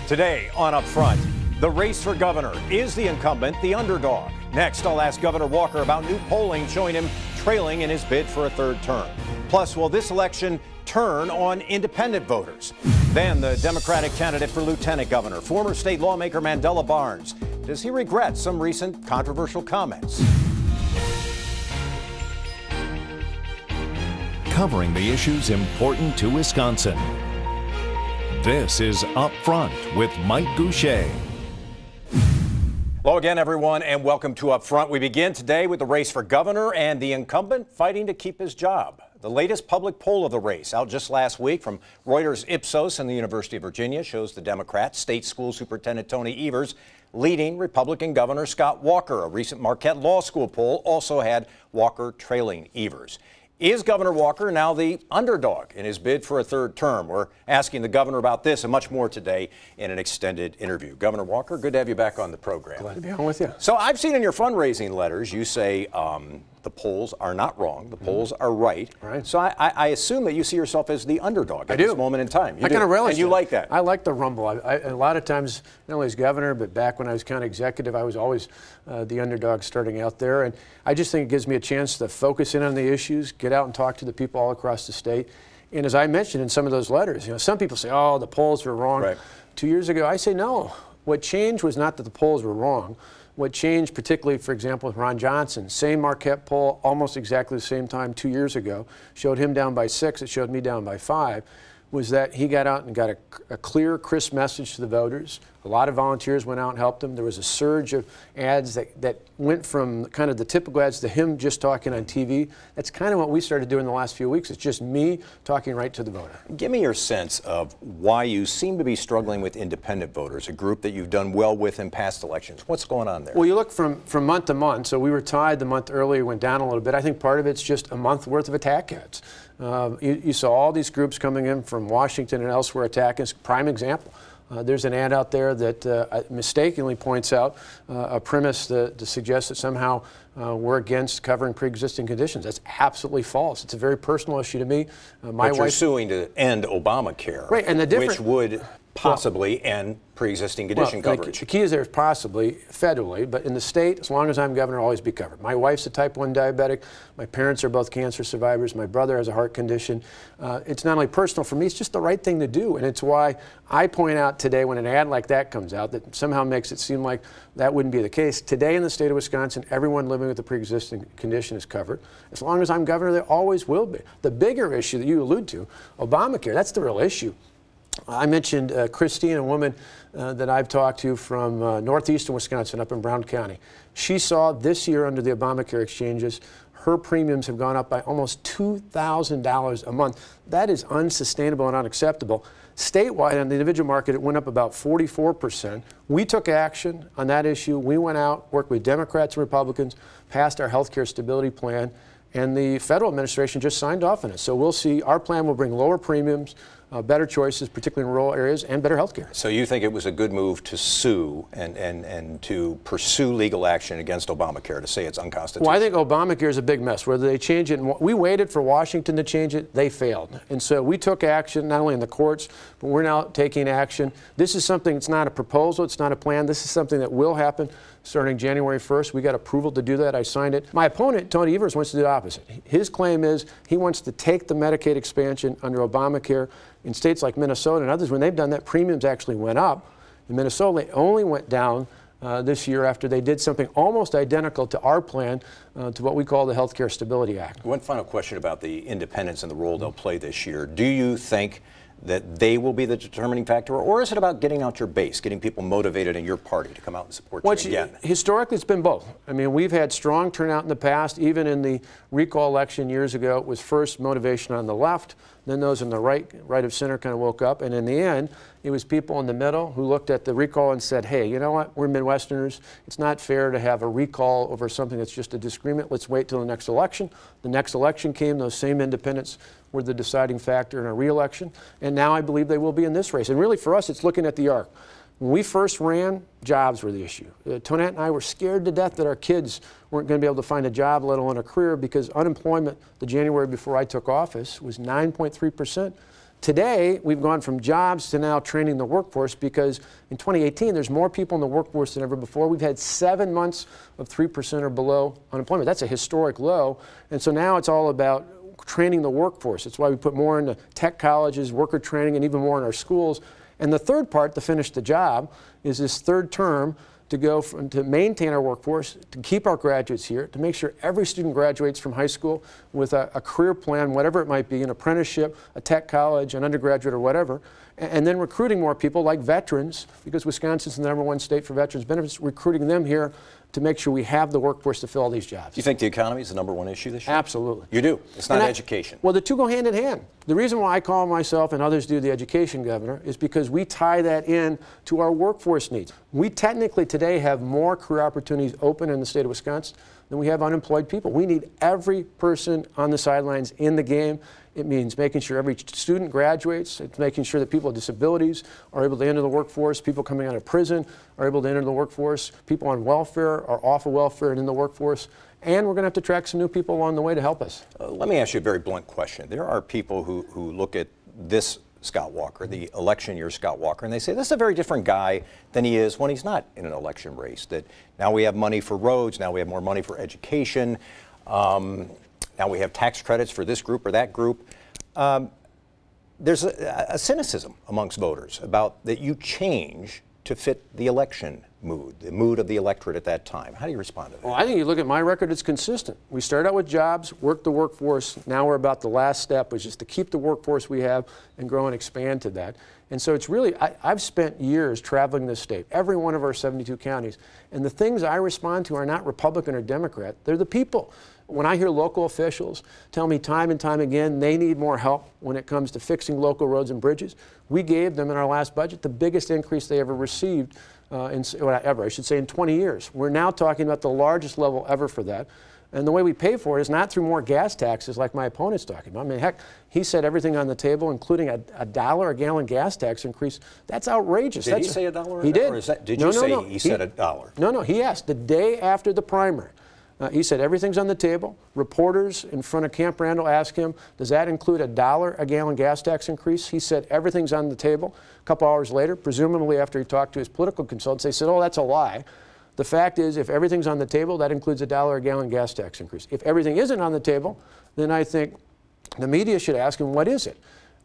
Today on Up Front, the race for governor. Is the incumbent the underdog? Next, I'll ask Governor Walker about new polling showing him trailing in his bid for a third term. Plus, will this election turn on independent voters? Then the Democratic candidate for lieutenant governor, former state lawmaker Mandela Barnes. Does he regret some recent controversial comments? Covering the issues important to Wisconsin. This is Up Front with Mike Goucher. Hello again, everyone, and welcome to Up Front. We begin today with the race for governor and the incumbent fighting to keep his job. The latest public poll of the race, out just last week from Reuters Ipsos and the University of Virginia, shows the Democrat State School Superintendent Tony Evers leading Republican Governor Scott Walker. A recent Marquette Law School poll also had Walker trailing Evers. Is Governor Walker now the underdog in his bid for a third term? We're asking the governor about this and much more today in an extended interview. Governor Walker, good to have you back on the program. Glad to be on with you. So I've seen in your fundraising letters, you say the polls are not wrong, the polls are right. Right. So I assume that you see yourself as the underdog at this moment in time. I kind of relish and you it. like that. I like the rumble. A lot of times, not only as governor, but back when I was county executive, I was always the underdog starting out there. And I just think it gives me a chance to focus in on the issues, get out and talk to the people all across the state. And as I mentioned in some of those letters, some people say, oh, the polls were wrong. Right. 2 years ago, I say no. What changed was not that the polls were wrong. What changed, particularly, for example, with Ron Johnson, same Marquette poll, almost exactly the same time 2 years ago, showed him down by 6, it showed me down by 5, was that he got out and got a clear, crisp message to the voters. A lot of volunteers went out and helped him. There was a surge of ads that went from kind of the typical ads to him just talking on TV. That's kind of what we started doing the last few weeks. It's just me talking right to the voter. Give me your sense of why you seem to be struggling with independent voters, a group that you've done well with in past elections. What's going on there? Well, you look from month to month. So we were tied the month earlier, went down a little bit. I think part of it's just a month worth of attack ads. You saw all these groups coming in from Washington and elsewhere attacking. Prime example. There's an ad out there that mistakenly points out a premise to suggest that somehow we're against covering pre-existing conditions. That's absolutely false. It's a very personal issue to me. But you're suing to end Obamacare, right, and which would possibly end pre-existing condition coverage. The key is there's possibly federally, but in the state, as long as I'm governor, I'll always be covered. My wife's a type 1 diabetic. My parents are both cancer survivors. My brother has a heart condition. It's not only personal for me, it's just the right thing to do. And it's why I point out today when an ad like that comes out that somehow makes it seem like that wouldn't be the case. Today in the state of Wisconsin, everyone living with a pre-existing condition is covered. As long as I'm governor, they always will be. The bigger issue that you allude to, Obamacare, that's the real issue. I mentioned Christine, a woman that I've talked to from northeastern Wisconsin up in Brown County. She saw this year under the Obamacare exchanges, her premiums have gone up by almost $2,000 a month. That is unsustainable and unacceptable. Statewide, on the individual market, it went up about 44%. We took action on that issue. We went out, worked with Democrats and Republicans, passed our health care stability plan, and the federal administration just signed off on it. So we'll see. Our plan will bring lower premiums, better choices, particularly in rural areas, and better health care. So you think it was a good move to sue and to pursue legal action against Obamacare, to say it's unconstitutional? Well, I think Obamacare is a big mess. Whether they change it, we waited for Washington to change it, they failed. And so we took action, not only in the courts, but we're now taking action. This is something, it's not a proposal, it's not a plan. This is something that will happen starting January 1st. We got approval to do that. I signed it. My opponent, Tony Evers, wants to do the opposite. His claim is he wants to take the Medicaid expansion under Obamacare in states like Minnesota and others. When they've done that, premiums actually went up. In Minnesota, they only went down this year after they did something almost identical to our plan, to what we call the Health Care Stability Act. One final question about the independents and the role they'll play this year. Do you think that they will be the determining factor, or is it about getting out your base, getting people motivated in your party to come out and support you again? Historically, it's been both. I mean, we've had strong turnout in the past. Even in the recall election years ago, it was first motivation on the left, then those on the right of center kind of woke up, and in the end, it was people in the middle who looked at the recall and said, hey, you know what, we're Midwesterners. It's not fair to have a recall over something that's just a disagreement. Let's wait till the next election. The next election came, those same independents were the deciding factor in our re-election, and now I believe they will be in this race. And really for us, it's looking at the arc. When we first ran, jobs were the issue. Tonette and I were scared to death that our kids weren't going to be able to find a job, let alone a career, because unemployment the January before I took office was 9.3%. Today, we've gone from jobs to now training the workforce, because in 2018, there's more people in the workforce than ever before. We've had 7 months of 3% or below unemployment. That's a historic low. And so now it's all about training the workforce. That's why we put more into tech colleges, worker training, and even more in our schools. And the third part, to finish the job, is this third term to maintain our workforce, to keep our graduates here, to make sure every student graduates from high school with a career plan, whatever it might be, an apprenticeship, a tech college, an undergraduate, or whatever, and then recruiting more people like veterans, because Wisconsin's the #1 state for veterans benefits, recruiting them here to make sure we have the workforce to fill all these jobs. Do you think the economy is the #1 issue this year? Absolutely. You do? It's not education. Well, the two go hand in hand. The reason why I call myself and others do the education governor is because we tie that in to our workforce needs. We technically today have more career opportunities open in the state of Wisconsin than we have unemployed people. We need every person on the sidelines in the game. It means making sure every student graduates. It's making sure that people with disabilities are able to enter the workforce. People coming out of prison are able to enter the workforce. People on welfare are off of welfare and in the workforce. And we're going to have to attract some new people along the way to help us. Let me ask you a very blunt question. There are people who look at this Scott Walker, the election year Scott Walker, and they say this is a very different guy than he is when he's not in an election race. That now we have money for roads, now we have more money for education. Now we have tax credits for this group or that group. There's a cynicism amongst voters about that you change to fit the election mood, the mood of the electorate at that time. How do you respond to that? Well, I think you look at my record, it's consistent. We started out with jobs, worked the workforce. Now we're about the last step, which is to keep the workforce we have and grow and expand to that. And so it's really, I've spent years traveling this state, every one of our 72 counties, and the things I respond to are not Republican or Democrat, they're the people. When I hear local officials tell me time and time again they need more help when it comes to fixing local roads and bridges, we gave them in our last budget the biggest increase they ever received in 20 years. We're now talking about the largest level ever for that. And the way we pay for it is not through more gas taxes like my opponent's talking about. I mean, heck, he said everything on the table, including a $1 a gallon gas tax increase. That's outrageous. Did he say $1? He did. Or did you say he said $1? No, he asked the day after the primary. He said everything's on the table. Reporters in front of Camp Randall asked him, does that include a $1 a gallon gas tax increase? He said everything's on the table. A couple hours later, presumably after he talked to his political consultants, they said, oh, that's a lie. The fact is, if everything's on the table, that includes a $1 a gallon gas tax increase. If everything isn't on the table, then I think the media should ask him, what is it?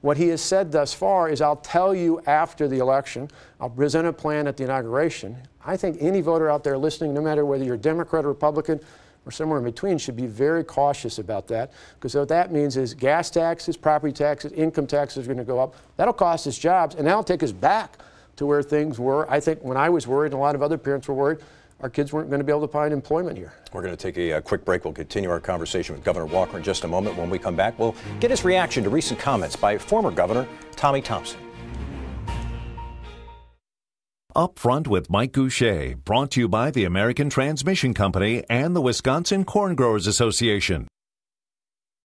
What he has said thus far is, I'll tell you after the election. I'll present a plan at the inauguration. I think any voter out there listening, no matter whether you're Democrat or Republican or somewhere in between, should be very cautious about that, because what that means is gas taxes, property taxes, income taxes are going to go up. That'll cost us jobs, and that'll take us back to where things were. I think when I was worried, and a lot of other parents were worried, our kids weren't going to be able to find employment here. We're going to take a quick break. We'll continue our conversation with Governor Walker in just a moment. When we come back, we'll get his reaction to recent comments by former Governor Tommy Thompson. Up Front with Mike Goucher, brought to you by the American Transmission Company and the Wisconsin Corn Growers Association.